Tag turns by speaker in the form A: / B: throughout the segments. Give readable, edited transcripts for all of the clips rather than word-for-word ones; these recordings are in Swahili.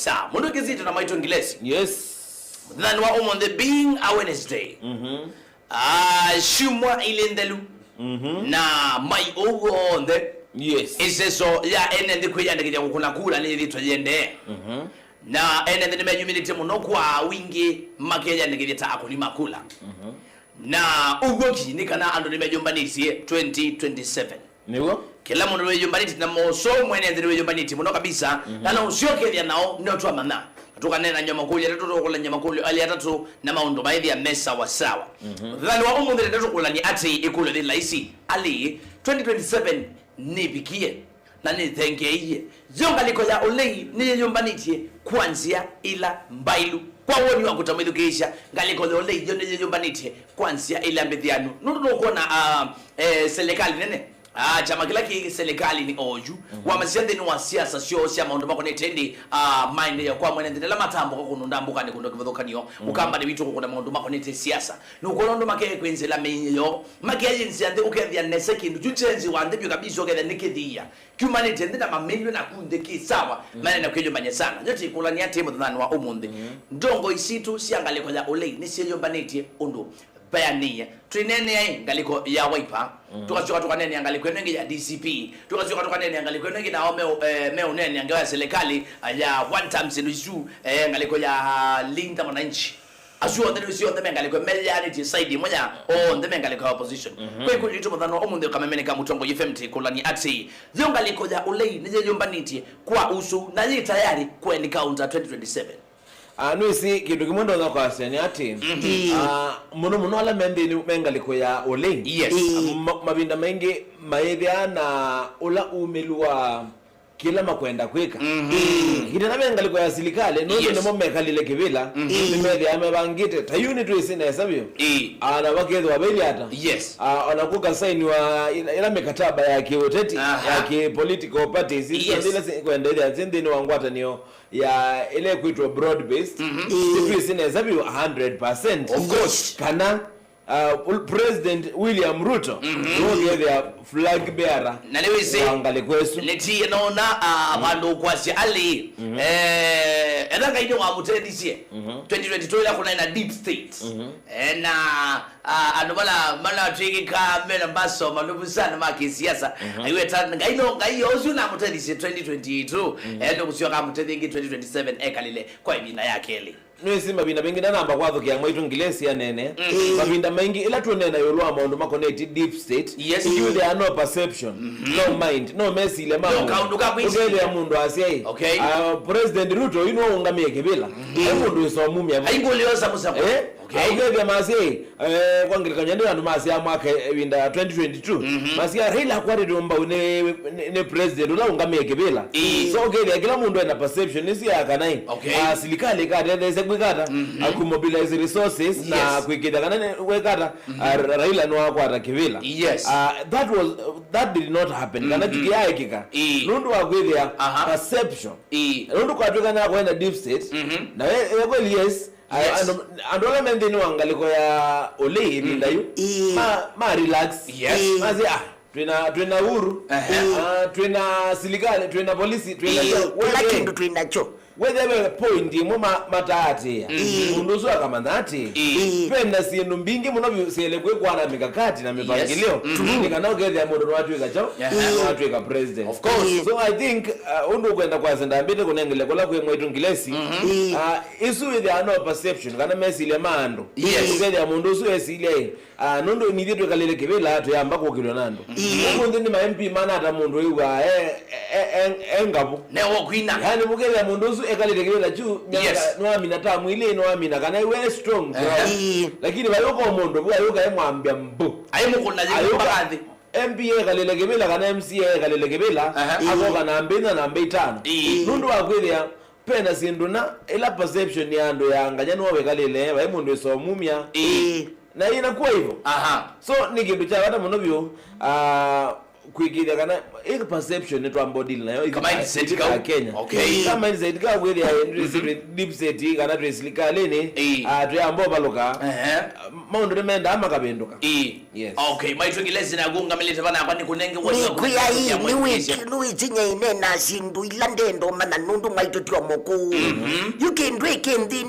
A: Sa mundu kizito na maitu ngilesi.
B: Yes.
A: Then wa on the being a Wednesday. Shumwa ilendelu. Na mai ogo the.
B: Yes.
A: Iseso ya ene ndi kuyanda kija kukuna kula ni litwa yende. Na ene ndi nimejumilite muno kwa wingi makeja ndikita akulima kula. Na ugoki nikana ando nimejumbanisi 2027.
B: Niwo?
A: Kila mundu nimejumbanisi na moso mwene ndi nimejumbanisi muno kabisa. Na usioke vya nao notwa mana. Tuka nena nyama kuli atatu kula nyama kuli ali atatu na maundo baadhi ya mesa wa sawa. Dhani wa umu ndile tatu kula ni ati ikulu di laisi ali 2027 nibikie na nithengeiye zonga liko ya olei ni yombaniti kwanzia ila mbailu kwa woni wa kutamidukisha ngaliko ya olei ni yombaniti kwanzia ila mbethianu nundo kuona serikali nene chama kila ki serikali ni oju wa mazende ni wa siasa sio sia maondo mako netendi mind ya kwa mwene ndela matambo ko kunundambuka ni kundo kivothokanio ukamba ni bitu ko kuna maondo mako nete siasa ni ukonondo make kwenzela menyo make agency ande ukethia nese kindu chuchenzi wande byo kabisa ukethia nikithia humanity ndina mamilio na kunde ki sawa maana na kwejo banya sana yote kulani ya temo dhani wa umundi ndongo isitu siangale kwa ya olei ni sio yombaneti ondo bayania trinene ngaliko ya wiper tukashoka tukanene ngaliko nenge ya DCP tukashoka tukanene ngaliko nenge na meo nene ngawa serikali ya one time solution ngaliko ya linda mwananchi ashuo ndene sio ndeme ngaliko majority side moja ndeme ngaliko opposition kwa hiyo kitu mdhano omunde kama mene kama mutongo FMT kulani ati zio ngaliko ya ulei nije yombaniti kwa usu na yi tayari kwa ni counter 2027.
B: Nuisi kitu kimondo na kwa seni ati muno ala mendeni mengaliko ya oleng.
A: Yes.
B: Mabinda mengi maedhia na ula umelua kila makwenda kweka. Hita na mengaliko ya silikale nuisi nemo mekalile kivila nimedhia amebangite tayuni tu isina hesabio na wakedu wabeli hata.
A: Yes.
B: Wanakuka saini wa ila mekataba ya kioteti ya ki political parties.
A: Yes.
B: Ndila kuendelea zindini wangwata niyo ya ile kuitwa broad based if is in a 100%.
A: Of course
B: Kana President William Ruto ndio their flag bearer
A: na leo ise
B: angale kwesu
A: leti naona abandu kwasi ali edanga ide wa mutedisie 2022 ila kuna ina deep state na anobala mala twika mena baso malubu sana maki siasa aiwe tana ngaino ozu na mutedisie 2022 endo kusio kama mutedingi 2027 ekalile kwa ibina yake ile
B: Nwesi mabinda mengi na namba kwa thukia mwaitu ngilesi ya nene mabinda mengi ila tuonena yolua maundu makoneti deep state.
A: Yes.
B: You there are no perception no mind no messy le mamu ukele ya mundu asiyei President Ruto ino ungamie kibila mundu iso mumi ya
A: haingulioza musako
B: ukele ya masiyei kwa ngilika nyandu ya masi ya mwaka winda 2022 masi ya Raila kwa ridumba ne president ula ungamie kibila so ukele ya kila mundu ena perception nisi ya kanai silikali kata kwikata akumobilize resources na kwikita kana wekata Raila no akwata kivila.
A: Yes.
B: That did not happen kana tikiya kika nundu akwithia perception nundu kwatuka na kwenda deep state na kweli yes andola mendeni wangaliko ya ole bindayo ma relax mazi twina huru twina silikali twina polisi twina
C: lakini twina cho
B: wewe point mu matati mundu so akamandati penda sindu mbingi muno sielekwe kwana mikakati na mipangilio nikana ugethia mundu watu ikacho watu ika president.
A: Of course.
B: So I think undu kwenda kwa senda mbele kunengele kola kwe mwetu ngilesi isu with the no perception kana mesile mando ugethia mundu so esile nundu niditwe kalele kibela atu yamba ko kilo nando mundu ni ma MP mana ata mundu yuwa engabo
A: newo kwina
B: yani mugethia mundu so ekalile kibela chu no amina ta mwile no amina kana we strong lakini bayoko mundu bayuka emwambia mbu
A: ayimukuna yibarathi
B: MPA kalile kibela kana MCA kalile kibela akoka na mbina na mbitano nundu akwithia pena sinduna ila perception yando yanga nyano we kalile bayi mundu so mumia na inakuwa hivyo so ni kindu cha hata mnobyo kwigithia kana i perception ni twambodil nayo
A: kama mindset ka
B: Kenya.
A: Okay.
B: Kama mindset ka kweli ya deep set kana twesilikali ni atuyambo baloka maundu nimenda ama kabenduka.
A: Yes. Okay, maitwengilezi na gunga milita bana kwani kunenge
C: wote kuya hii ni wichinya inena sindu ilandendo mana nundu maitotio moku. You can break in the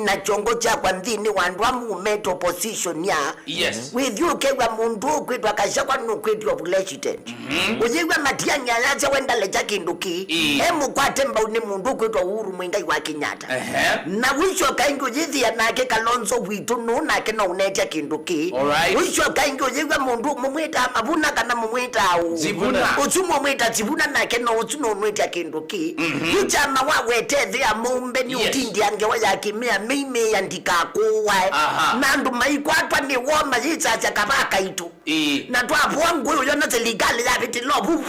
C: na chongo cha kwa ndini wandu amumeto opposition ya.
A: Yes.
C: With you kewa mundu kwitwa kashakwa nukwitwa president. Ujiwa matianya yacha wenda lecha kinduki. Hemu kwa temba uni mundu kwitwa Uhuru Muigai wa Kenyatta. Na wisho kaingo jithi ya nake Kalonzo Witu nuna kena unetia kinduki. Wisho kaingo jiwa mundu mumwita mabuna kana mumwita au.
A: Zibuna.
C: Uchumu mumwita zibuna na kena uchumu unuetia kinduki. Uchama wawete dhia mumbe ni utindi angewa ya kimia mimi yandika kuwa. Nandu maikwatwa ni woma jisa chakabaka itu. Na tuapuwa nguyo yona ziligali ya viti lobu.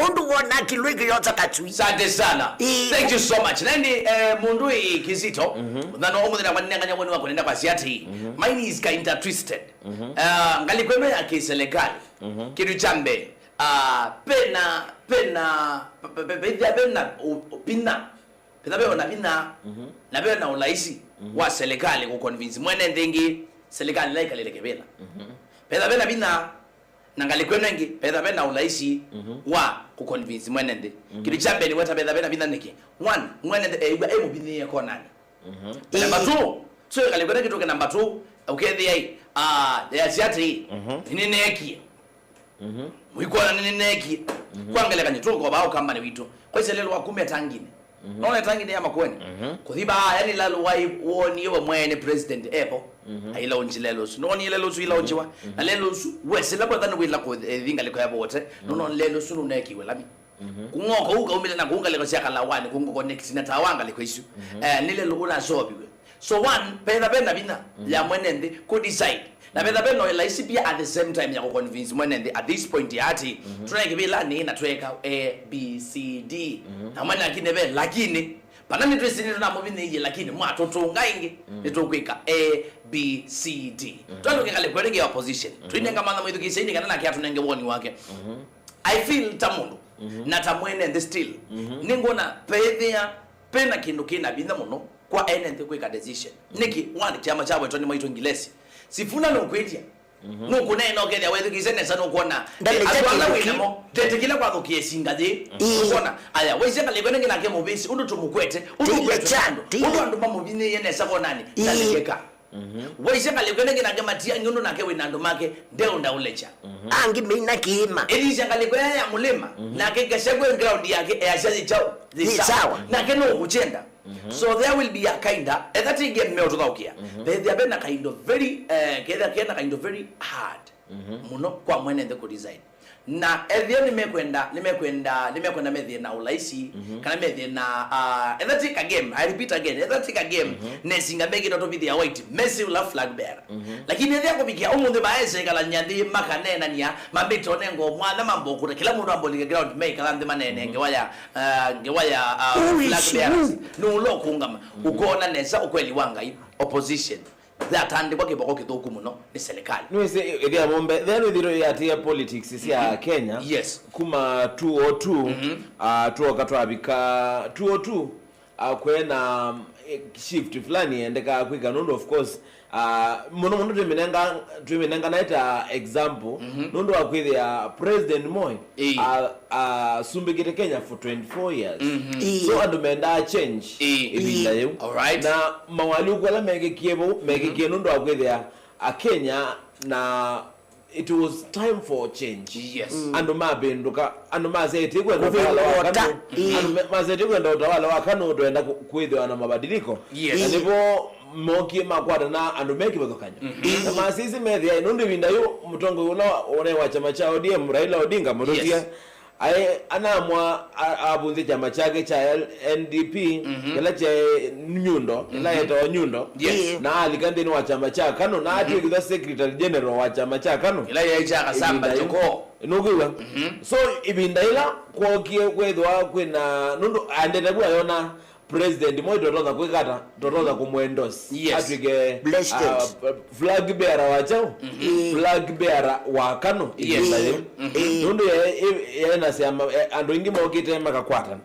C: Undu wona kilwiki yota kachui.
A: Sante sana. Thank you so much. Nani mundui kizito. Nano omu dhina kwa nina kanya wenu wako nenda kwa siyati. Mine is kinda twisted. Ngali kweme ya kiselekali. Kitu chambe. Pena na bena na ulaisi wa serikali kuconvince mwene ndingi serikali laika lilekebela pena bina nangali kwenengi pena ulaisi wa kuconvince mwene ndi kitu chambe ni wata pena bina niki one mwene ndi emu bini yako nani number 2 so kali kwenengi toke number 2 ukethia ya siati nini yeki mwikona nini neki kwangele kanyituko bao kamba ni wito kwa iselelo wakume tangine none tangine ya makweni kuthiba yani lalo wai woni yo mwene president epo aila onjilelo su noni lelo su ila onjiwa na lelo su wesela kwa thana wila ko thinga liko ya bote nono lelo su nuneki welami kungoko uka umile na kunga liko siaka lawani kungo next na tawanga liko isu nile luguna sobi so one pena bina ya mwene ndi ku decide na beno ila isi pia at the same time ya kuconvince mwene at this point yati tunakibila ni na tuweka A B C D na mwene akinebe lakini panani twesini tunamubini hii lakini mwatotunga ingi nitukwika A B C D tuanduke kale kwenye ya opposition tuinenga mana mwidu kisaini kanana kia tunenge woni wake I feel tamundu na tamwene the still ningona pena kindu kina binda muno kwa NNT kweka decision niki one chama chawe toni mwitu ngilesi sifuna nokwetia nukunena okenya wethu kisene sana ukona atwanga winamo tetekila kwa kokiesinga de ukona aya wese kale kwene ngina ke mobisi undu tumukwete undu kwetando undu andu mamubini yene sako nani talikeka wese kale kwene ngina ke matia nyundu nake winando make ndeo ndaulecha
C: angi mina kima
A: elisa kale kwene ya mulema nake kashagwe ground yake yashazi chao
C: sawa
A: nake no kuchenda so there will be a kinda that game me otoka there have been a kind of very kind of very hard muno kwa mwene the design na evyo nimekwenda medhi na ulaisi kana medhi na that game I repeat again that game nesinga begi not be the white Messi will flag bear lakini ndio kubikia umunde baese kala nyandi makanena nia mabito nengo mwana mambo kuna kila mundu amboliga ground make kala ndi manene ngewaya flag bearers no lo kungama ukona nesa ukweli wanga opposition that and kwa kiboko kitoko muno ni serikali
B: nwese edia mombe then with ya politics isi ya Kenya
A: yes
B: kuma 202 tuoka twabika 202 kwena shift fulani endeka kwika nondo of course muno tumenenga naita example nondo akwithia President Moi sumbigite Kenya for 24 years so andumenda change ibinda yu na mawali kwala megekie nondo akwithia Kenya na it was time for change anduma benduka anduma zeti kwenda utawala wa KANU tuenda kwithia na mabadiliko ndipo moki makwata na andumeki bakanya na masisi media inundi bindayo mutongo una wa chama cha ODM Raila Odinga Murutia anamwa abunzi chama chake cha NDP kila cha Nyundo ila yeto Nyundo na alikande ni wa chama cha KANU na ati the secretary general wa chama cha KANU
A: ila yacha kasamba toko
B: nuguwa so ibindaila kwa kwethwa kwina nundu andetagwa yona president moi totoza kwikata totoza kumwendorse atwike flag bearer wachao flag bearer wa Kano nundu yena sema andu ingi mokite makakwata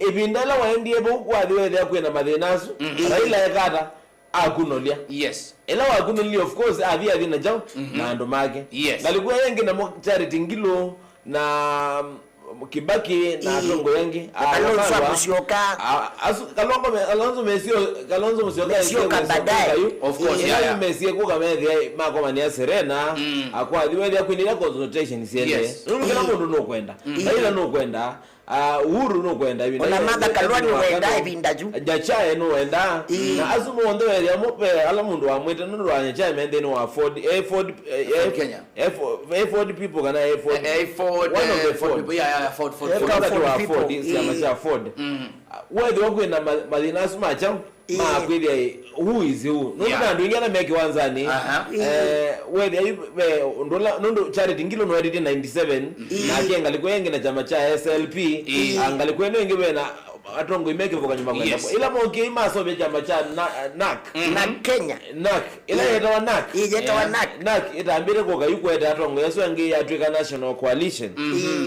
B: ibindala waendie bo kwathi wethe kwina mathinasu Raila ekata akunolia ela wakunolia of course athi na jao na andu make ngalikuwa yengi na charity ngilo na Kibaki na Atongo yengi Kalonzo Musyoka
C: baadaye
A: of course
B: Messi kuka methi makoma ni Serena akwa thiwe kwinira consultation siende kila mundu no kwenda Raila no kwenda Uhuru no kwenda
C: ibinda ona manda Kalwani wenda ibinda ju
B: Jachae no wenda na azumo onde ya mope ala mundu wa mwete no rwanya chae mende no afford
A: Kenya
B: afford people kana
A: afford one of the people afford
B: whether wako na madinasu macha ma kweli who is who no ndu ingana meke wanzani whether ndo charity ngilo no edit 97 na kenga likoyenge na chama cha SLP angaliko nenge bena Atongo imeke voka nyuma kwenda ila moke imaso be chama cha NAK
C: na Kenya
B: NAK ila yeta wa NAK NAK itambire koga yukweta Atongo yeso ngi yatwika national coalition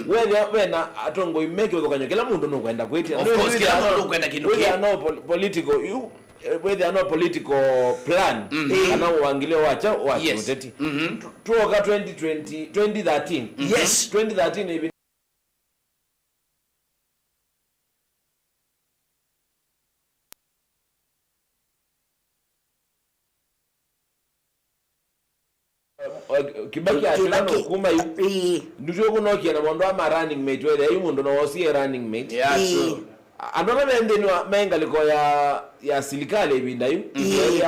B: wewe bena Atongo imeke voka nyuma kila mundu no kwenda kwetia
A: of course kila mundu kwenda kinduki
B: no political you where there are no political plan ana uangilio wacha uteti tuoka 2013 2013 hivi Kibaki atulano kuma ndujo kunokia na mondo ama running mate wewe ayi mundu no osie running mate andona mendeni wa menga liko ya serikali ibinda yu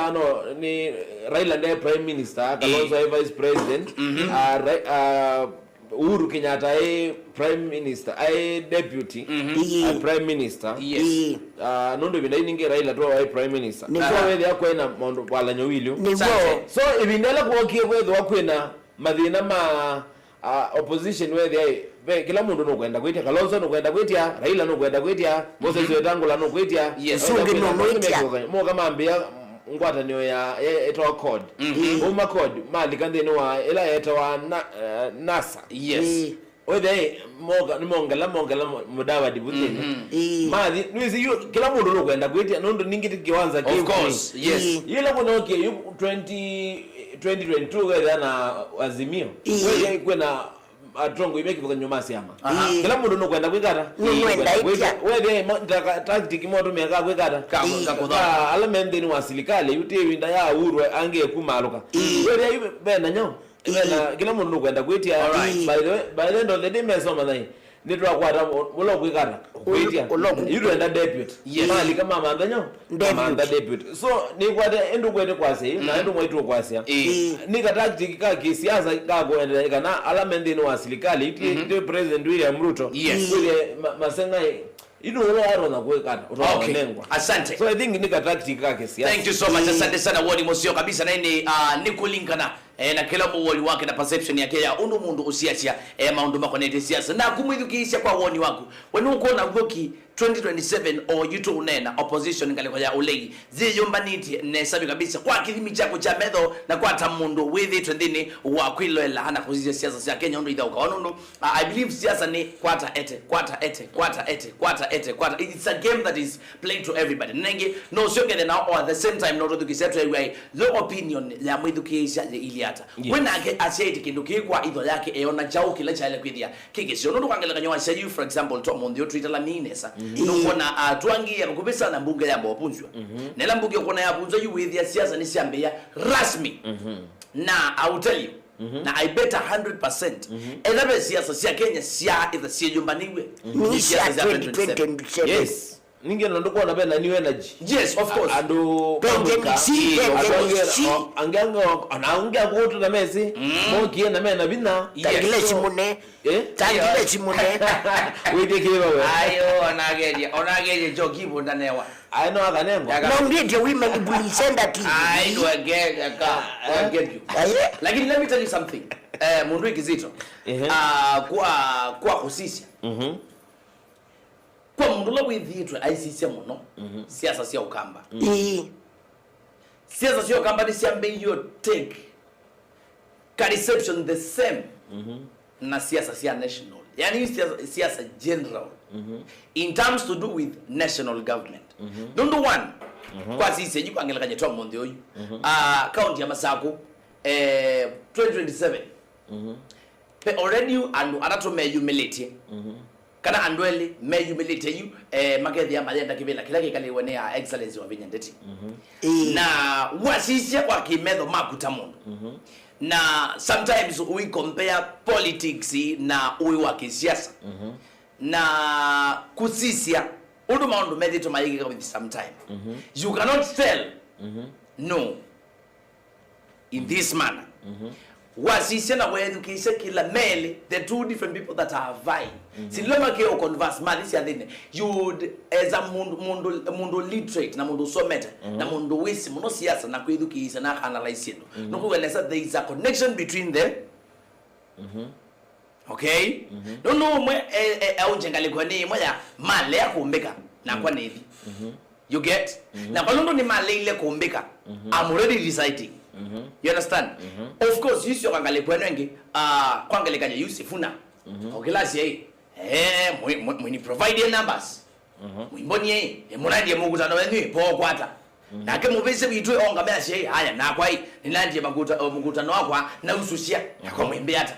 B: ano ni Raila ndiye prime minister Kalonzo vice president Uhuru Kenyatta prime minister deputy prime minister nondo ibinda ninge Raila to wa prime minister kwa wewe yako ina mondo wala nyowilio so ibindala kuokie wewe wakwena madhina ma opposition wewe kila mundu no kwenda kwitia Kalonzo no kwenda kwitia Raila no kwenda kwitia Moses Wetangula no kwitia
C: Sungi no kwitia
B: mo kama ambia ngwata niyo ya etwa code uma code mali kandeni wa ela etwa NASA Ode mongala mudawa dibutini mali nuisi kila mundu no kwenda kwitia nondo ningiti kiwanza
A: of course
B: yile kunoke 2022 wewe na Azimio wewe kwena Atongo imeke kwa nyuma siama kila mundu no kwenda kwikata wewe tactic moto meka kwikata kakudha alamende ni wasilikale yute winda ya Uhuru ange kumaluka wewe bena nyo kila mundu no kwenda kwitia by the end of the day mesoma nai nitwa kwata ulo kwikata kwitia you enda deputy mali kama amandanyo amanda deputy so ni kwata endu kwete kwase na endu mwitu kwase ni tactic ka kisiasa ka kwenda kana alamende ni wasilikali ite president William Ruto ile masenga ino wala aro na kwekata utaonengwa
A: asante
B: so I think ni tactic ka kisiasa
A: thank you so much asante sana wodi mosio kabisa na ni kulingana na kila mwoli wake na perception yake ya undu mundu usiacha maundu makonete siasa na kumwidhukisha kwa woni wako wenu uko na goki 2027 or yuto unena opposition ngaliko ya ulegi ziyombaniti nesabi kabisa kwa kilimi chako cha medho na kwa tamundu with it ndini wa kwiloela hana kuzizia siasa sia Kenya undu idauka wanundu I believe siasa ni quarter ete it's a game that is played to everybody nenge no sio kede now or at the same time no tukisema way low opinion ya mwidhukisha iliata when ake asieti kinduki kwa idho yake eona chao kila cha ile kwidia kike sio ndo kwangela kanyo shayu for example to mondo Twitter la minesa nokona twangi yakubisa na mbunge yabo wapunzwa nela mbunge kona yapunzwa you with ya siasa ni siambia rasmi na I will tell you na I bet 100% elabe siasa sia Kenya sia either sia jumbaniwe
C: ni siasa za 2027
B: yes ninge ndo kwa na new energy
A: yes of course
B: ando anganga anaongea kutu na Messi moki na mena bina
C: tangile chimune tangile chimune
B: wete kiwa wewe
A: ayo onageje jokibo ndanewa
B: I know akanengo
C: no need the women bully send that
A: I do again I get you lakini let me tell you something mundu ikizito kwa kusisi kwa mundu la withitwe aisisia muno siasa cia ukamba siasa cia ukamba ni ciambe yo take ka reception the same na siasa cia national, yani siasa general in terms to do with national government. Don't do one kwa sisi yiku angelekanye twa monde oyu county ya Masako 2027 pe already and anato me humility kana andwele me humility you makethi ya mayenda kibela kila kikaliwe ne ya excellence wa Vinyandeti na wasisi kwa kimetho makuta mundu na sometimes we compare politics na uwi wa kisiasa na kusisia udu maundu medito mayiki with sometime you cannot tell no in this manner wasisia na wedu kise kila mele the two different people that are vying siloma ke o converse malisi adine you would as a mundo literate na mundo someta na mundo wisi muno siasa na kwedu kisa na analyze no kueleza there is a connection between them okay no mwe au jengale kwa ni moya male ya kumbeka na kwa nevi you get na kwa londo ni male ile kumbeka I'm already deciding you understand of course yusio kangale kwa nenge kwangale kanya yusifuna okay lasi mweni provide numbers mwimboni muradi mukutano wenu po kwata na ke muvese bitwe onga basi haya na kwa hii ninanje mukutano wako na ususia kwa mwimbe hata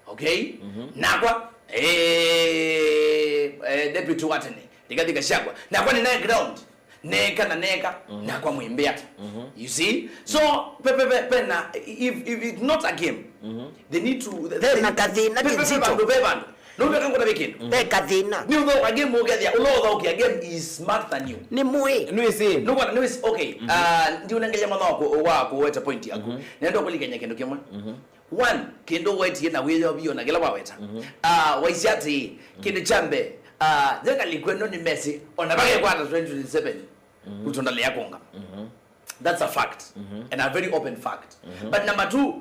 A: okay na kwa deputy watene diga shagwa na kwa nina ground neka na neka na kwa mwimbe hata you see so na if it's not a game they need to
C: na kadhina kinzito
A: no be kango na weekend
C: be kadhina
A: ni uno game ugedia uloda okay game is smart than you
C: ni mwe
A: no kwa no is okay ndio unangeja mama wako weta point yako nendo kuliganya kendo kimwe one kendo weti na weyo bio na gela waweta waisiati kendo chambe jenga likwendo ni Messi ona bage kwa 2027 utondale yakonga that's a fact and a very open fact but number 2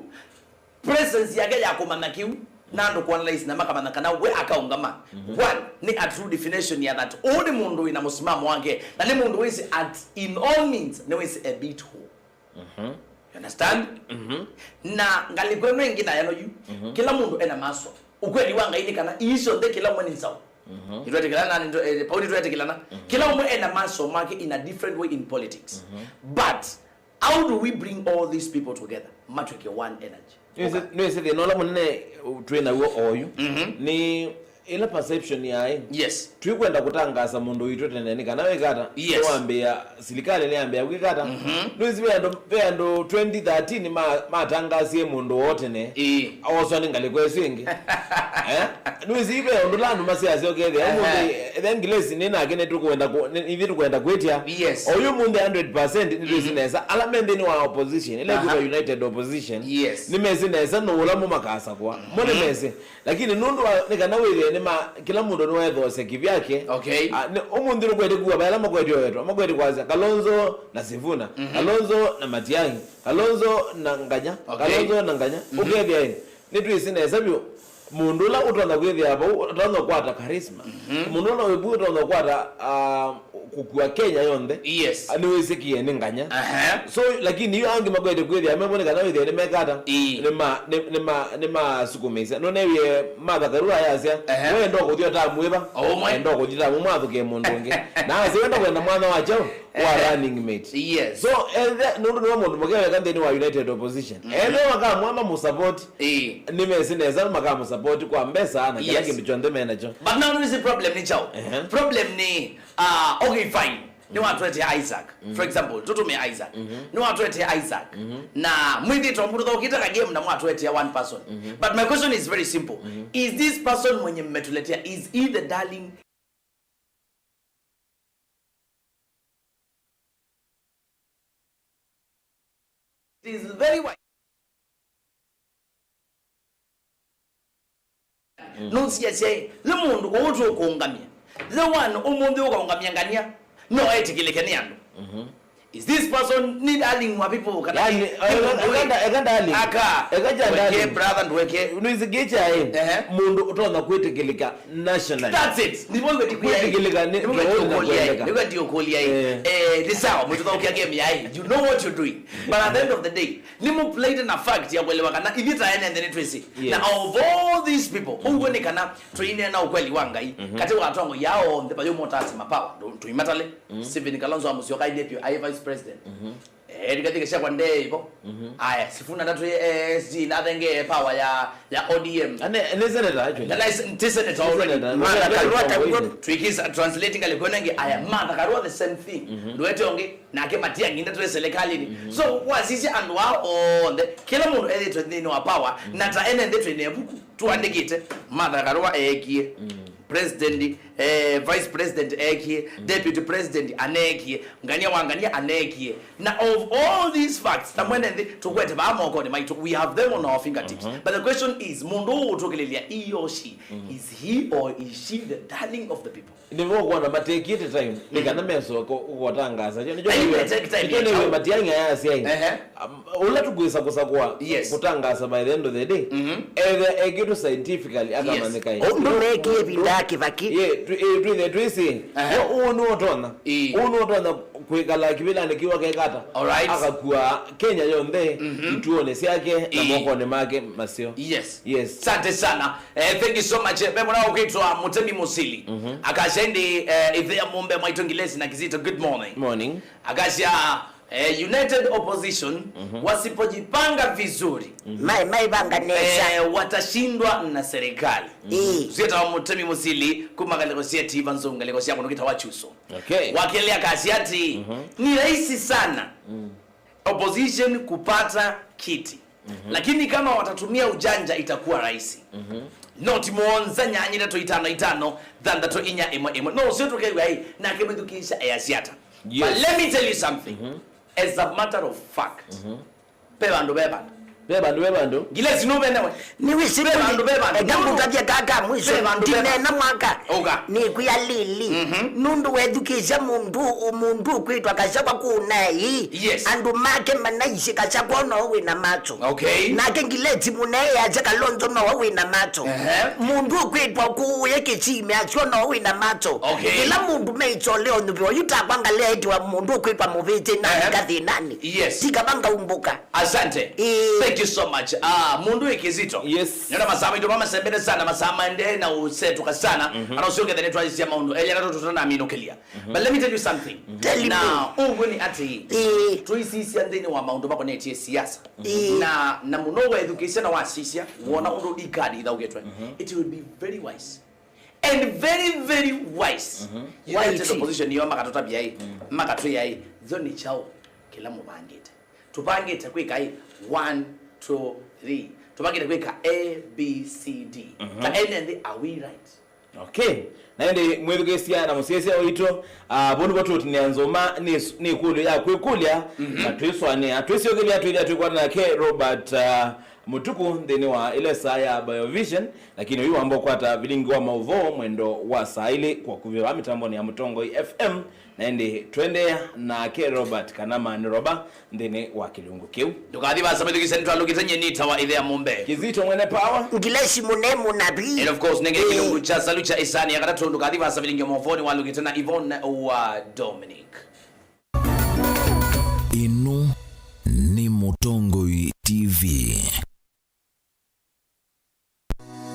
A: presence yake yako manakiu nando kwa analyze na makamana kana we akaungama one ni a true definition ya that all the mundu ina musimamo wake na ni mundu wisi at in all means no is a bit who you understand na ngalikweno ingina yano you kila mundu ena maso ukweli wanga ini kana iso de kila mwana sawa itwete kila na pauli twete kila na kila mwana ena maso make in a different way in politics but how do we bring all these people together matrike one energy
B: no is the no la munene trainer wo oyu ni ila perception yae
A: yes
B: tuikwenda kutangaza mundu witu tenene kana wekata wambia silikale ne ambia wikata nwizibe ndo 2013 matangazie mundu wote ne awoso ningale kweswingi nwizibe ndo landu masiasi okethe mundu thengilesi nina akene tukwenda ivi tukwenda kwetia oyu mundu 100% nitwisinesa alamende ni wa opposition ile kwa united opposition nimesinesa no ula mu makasa kwa mone mese lakini nundu nikana wile nema kila mundu no wethose kivyake
A: okay
B: umundu rukwete kuwa bala makwete wetu amakwete kwaza Kalonzo na Sifuna Kalonzo na Matiang'i Kalonzo na Nganya Kalonzo na Nganya ukethia ini nitwisinesa byo mundu la utonda kwethia hapo utonda kwata charisma mundu la webu utonda kwata kukua Kenya yonde aniwesikie ni Nganya so lakini hiyo angi makwete kwethia amebone kana wethia ni mekata ni ma sukumisa no newe matha karura yasia we ndo kuthio ta mwiba ndo kuthita mumwathu ke mundu ngi na asiwenda kwenda mwana wacho wa running mate so no mundu mukewe kande ni wa united opposition waka mwama mu support nimesineza maka mu support kwa mbesa na kila kindu chonde menacho
A: but now there is a problem ni chao problem ni okay fine ni watu ete Isaac for example tutume Isaac ni watu ete Isaac na mwindi tombudo ukitaka game na watu ete one person but my question is very simple is this person mwenye mmetuletea is he the darling it is very wide no siya le mundu wotu kuungamia the one umundu ukaungamia ngania no etikilekeni ando Is this person need darling wa people kana
B: yani darling
A: weke brother ndweke
B: nuizigicha mundu utona kwitikilika nationally.
A: That's it. Ndipo
B: kwitikilika ni
A: ndio kolia ni sawa mtu thokia game yai, you know what you're doing, but at the end of the day nimu played na fact ya kuelewa kana ivita ene and then tracy na of all these people who wene kana train na ukweli wangai kati wa atongo yao ndepa yo motati mapawa tuimatale Steven Kalonzo amusio kai deputy vice president ndikatika shakwa ndeipo aya sifuna ndatu SG nathenge power ya ODM
B: ne senator actually
A: na senator already Martha Karua tuikiza translating alikuwa nge aya Martha Karua the same thing ndwete onge na ke matia nginda tu serikali ni so wasisi and wao on the kila mundu editwe ndini wa power na ta ene ndetwe ne buku tuandikite Martha Karua ekie president vice president ekie deputy president anekie ngania wangania anekie na of all these facts tamwene tukwete ba moko ni maitu we have them on our fingertips but the question is mundu utokelelia he or she is he or is she the darling of the people
B: ndivyo kwa na matekite time nikana meso kutangaza je ndio matianga ya sia ula tugwisa kusakwa kutangaza by the end of the day ekitu scientifically akamaneka hiyo
C: ndo meke bindaki vaki
B: the twisi unotona kwikala kibila nikiwa kekata akakuwa Kenya yonde ituone siake na mokone make masio.
A: Yes sante sana thank you so much bemona ukitwa Mutemi Musili akashendi ithia mumbe mwaitongilezi na kizito good morning akasha United Opposition wasipojipanga vizuri
C: mai banga nesha
A: watashindwa na serikali. Sita Mutemi Musili kumagaleko sieti vanzonga leko siako nokita wachuso. Wakelea kasiati ni rahisi sana opposition kupata kiti. Lakini kama watatumia ujanja itakuwa rahisi. Not monza nyanyira to itano than that to inya emo. No, sio to kai na kemedukisha ayasiata. But let me tell you something. As a matter of fact, bebando gile sinobe nawe
C: ni wisi bebando egambu tabia kaka mwisho tinena mwaka ni kuya lili nundu wedukisha mundu kwitwa kashakwa kunai andu make manaishi kashakwa no wina macho na kengileti munai aje Kalonzo no wina macho mundu kwitwa kuyeke chime acho no wina macho ila mundu meicho leo nubyo yutakwanga leti wa mundu kwitwa muviti na kathi nani tikabanga umbuka
A: asante thank you so much mundu ikizito nenda masama ndo mama sembele sana masama ende na usetuka sana anaosioke the twice ya maundu elia nato tutana amino kelia but let me tell you something now ungoni ati tuisisi andeni wa maundu bako netie siasa na munogo education wa sisia wona undu dikadi idaugetwe it will be very wise and very very wise United Opposition yo makatota biai makatu yai zoni chao kila mubangite tupangite kwika hii 1 2 3 tupangite kwika A B C D ta ende are we right
B: naende mwelugesiana na musiesia oito bono batu tinianzoma ni kulu ya kwekulya atwiswane atwisiogelia twili twikwa na K Robert Mutuku ndeni wa ile saa ya BioVision lakini huyu ambao kwata vilingi wa mauvo mwendo wa saa ile kwa kuviwa mitambo ni ya Mutongo FM naende twende na K Robert kanama ni roba ndeni wa kilungu kiu
A: tukadhi basa medukisa nitwa lukitanye nita wa ile ya mumbe
B: kizito mwene power
C: ngileshi munemu nabii
A: and of course nenge kilungu cha salucha isani yakata tukadhi basa vilingi mavoni wa lukitana Yvonne wa Dominic
D: inu ni Mutongo TV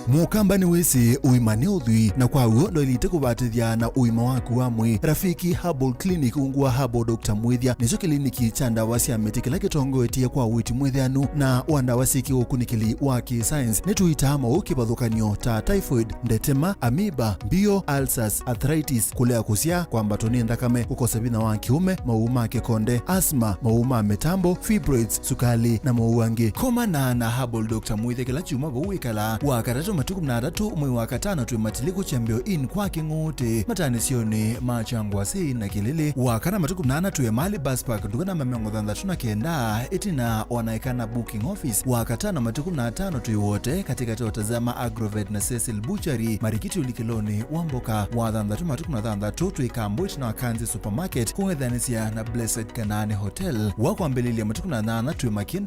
D: Mukamba ni wese uimane udhui na kwa uo ndo ilite kubatithia na uima waku wa mwi Rafiki Herbal Clinic ungua Herbal Dr. Mwithia nicho kliniki cha ndawa cia miti kila kitongo etie kwa witi mwithianu na wandawa siki ukunikili wa science netuita maukibadhukanio ta typhoid, ndetema, amoeba, bio, ulcers, arthritis, kulea kusia kwa mbatoni ndakame, kukosa bina wa kiume, mauma kekonde, asthma, mauma metambo, fibroids, sukali na mauangi. Koma na Herbal Dr. Mwithia kila chuma buwikala wakatatu matuku 13 mwezi wa katano twi matiliko chambio in kwa King'ote matanisioni machangwasi na Kilili. Wakana matuku 8 twi Mali Bus Park ndugana mamiongo 39 itina wanaikana booking office. Wakatano matuku 5 twi wote katika totazama Agrovet na Cecil Butchery Marikiti ulikiloni Wamboka. Wa 3 matuku 6 twi Kambwit na Wakanzi Supermarket kuwethanisia na Blessed Kanani Hotel. Wakwambelilia matuku 8 twi Makindo